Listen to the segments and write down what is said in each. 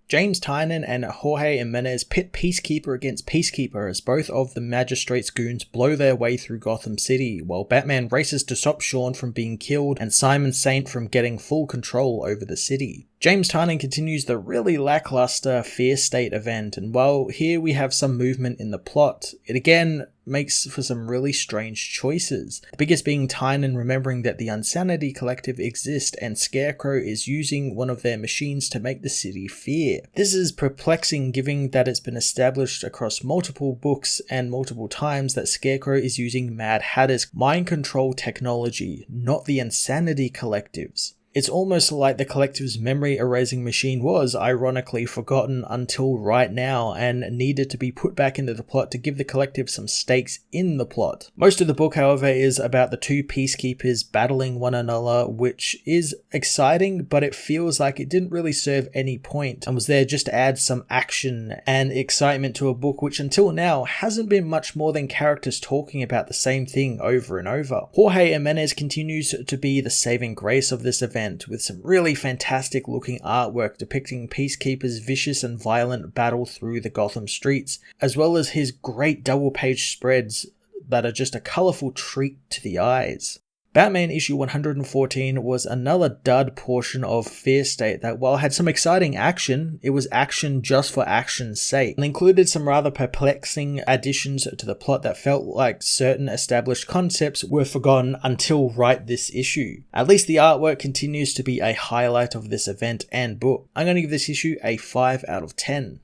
James Tynion and Jorge Jimenez pit Peacekeeper against Peacekeeper as both of the Magistrate's goons blow their way through Gotham City, while Batman races to stop Sean from being killed and Simon Saint from getting full control over the city. James Tynion continues the really lackluster Fear State event, and while here we have some movement in the plot, it again makes for some really strange choices. The biggest being Tynion remembering that the Unsanity Collective exist and Scarecrow is using one of their machines to make the city fear. This is perplexing given that it's been established across multiple books and multiple times that Scarecrow is using Mad Hatter's mind control technology, not the Insanity Collective's. It's almost like the Collective's memory erasing machine was, ironically, forgotten until right now and needed to be put back into the plot to give the Collective some stakes in the plot. Most of the book, however, is about the two Peacekeepers battling one another, which is exciting, but it feels like it didn't really serve any point and was there just to add some action and excitement to a book which until now hasn't been much more than characters talking about the same thing over and over. Jorge Jimenez continues to be the saving grace of this event, with some really fantastic looking artwork depicting Peacekeeper's vicious and violent battle through the Gotham streets, as well as his great double page spreads that are just a colourful treat to the eyes. Batman issue 114 was another dud portion of Fear State that, while had some exciting action, it was action just for action's sake, and included some rather perplexing additions to the plot that felt like certain established concepts were forgotten until right this issue. At least the artwork continues to be a highlight of this event and book. I'm going to give this issue a 5 out of 10.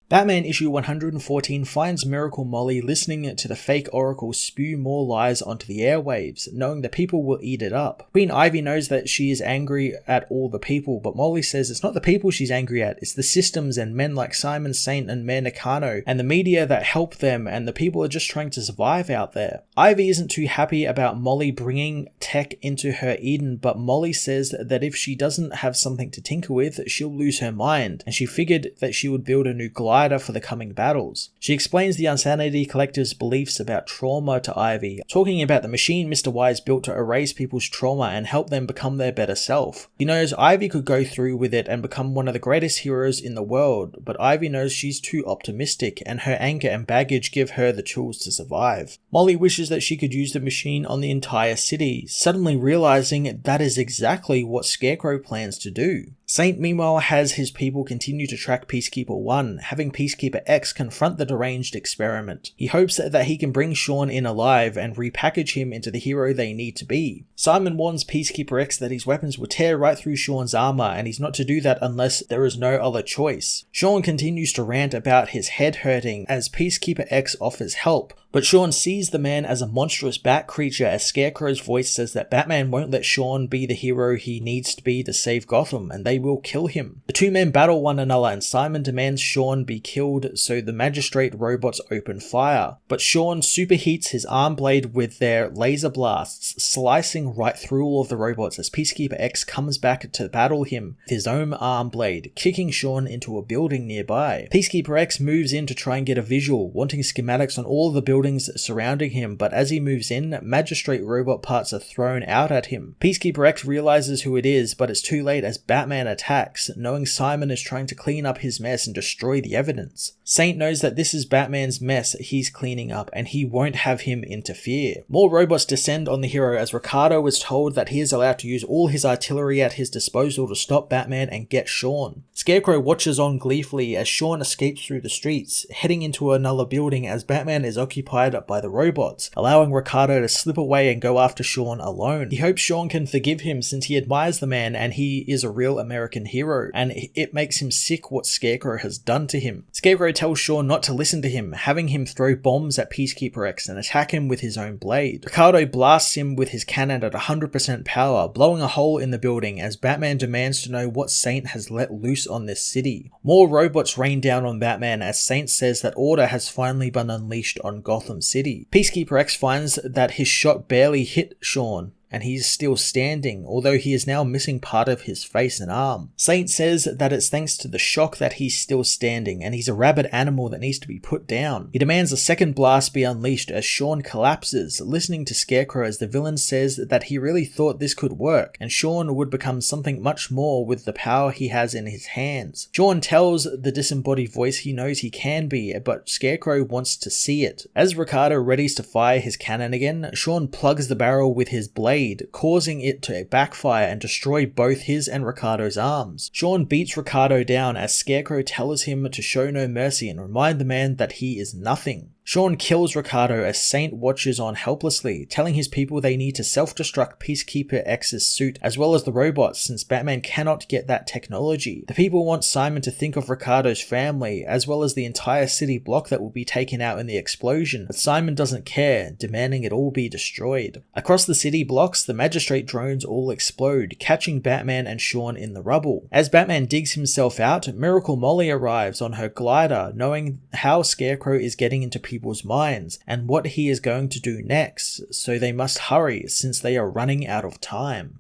Batman issue 114 finds Miracle Molly listening to the fake Oracle spew more lies onto the airwaves, knowing the people will eat it up. Queen Ivy knows that she is angry at all the people, but Molly says it's not the people she's angry at, it's the systems and men like Simon Saint and Mayor Nakano and the media that help them, and the people are just trying to survive out there. Ivy isn't too happy about Molly bringing tech into her Eden, but Molly says that if she doesn't have something to tinker with, she'll lose her mind, and she figured that she would build a new glider for the coming battles. She explains the Unsanity Collective's beliefs about trauma to Ivy, talking about the machine Mr. Wise built to erase people's trauma and help them become their better self. He knows Ivy could go through with it and become one of the greatest heroes in the world, but Ivy knows she's too optimistic and her anger and baggage give her the tools to survive. Molly wishes that she could use the machine on the entire city, suddenly realizing that is exactly what Scarecrow plans to do. Saint meanwhile has his people continue to track Peacekeeper 1, having Peacekeeper X confront the deranged experiment. He hopes that he can bring Sean in alive and repackage him into the hero they need to be. Simon warns Peacekeeper X that his weapons will tear right through Sean's armor, and he's not to do that unless there is no other choice. Sean continues to rant about his head hurting as Peacekeeper X offers help, but Sean sees the man as a monstrous bat creature as Scarecrow's voice says that Batman won't let Sean be the hero he needs to be to save Gotham, and they will kill him. The two men battle one another and Simon demands Sean be killed, so the Magistrate robots open fire. But Sean superheats his arm blade with their laser blasts, slicing right through all of the robots as Peacekeeper X comes back to battle him with his own arm blade, kicking Sean into a building nearby. Peacekeeper X moves in to try and get a visual, wanting schematics on all of the buildings surrounding him, but as he moves in, Magistrate robot parts are thrown out at him. Peacekeeper X realizes who it is, but it's too late as Batman attacks, knowing Simon is trying to clean up his mess and destroy the evidence. Saint knows that this is Batman's mess he's cleaning up, and he won't have him interfere. More robots descend on the hero as Ricardo is told that he is allowed to use all his artillery at his disposal to stop Batman and get Sean. Scarecrow watches on gleefully as Sean escapes through the streets, heading into another building as Batman is occupied by the robots, allowing Ricardo to slip away and go after Sean alone. He hopes Sean can forgive him since he admires the man and he is a real American hero, and it makes him sick what Scarecrow has done to him. Scarecrow tells Sean not to listen to him, having him throw bombs at Peacekeeper X and attack him with his own blade. Ricardo blasts him with his cannon at 100% power, blowing a hole in the building as Batman demands to know what Saint has let loose on this city. More robots rain down on Batman as Saint says that order has finally been unleashed on Gotham City. Peacekeeper X finds that his shot barely hit Sean, and he's still standing, although he is now missing part of his face and arm. Saint says that it's thanks to the shock that he's still standing, and he's a rabid animal that needs to be put down. He demands a second blast be unleashed as Sean collapses, listening to Scarecrow as the villain says that he really thought this could work, and Sean would become something much more with the power he has in his hands. Sean tells the disembodied voice he knows he can be, but Scarecrow wants to see it. As Ricardo readies to fire his cannon again, Sean plugs the barrel with his blade, causing it to backfire and destroy both his and Ricardo's arms. Sean beats Ricardo down as Scarecrow tells him to show no mercy and remind the man that he is nothing. Sean kills Ricardo as Saint watches on helplessly, telling his people they need to self-destruct Peacekeeper X's suit as well as the robots since Batman cannot get that technology. The people want Simon to think of Ricardo's family as well as the entire city block that will be taken out in the explosion, but Simon doesn't care, demanding it all be destroyed. Across the city blocks, the Magistrate drones all explode, catching Batman and Sean in the rubble. As Batman digs himself out, Miracle Molly arrives on her glider, knowing how Scarecrow is getting into people's minds and what he is going to do next, so they must hurry since they are running out of time.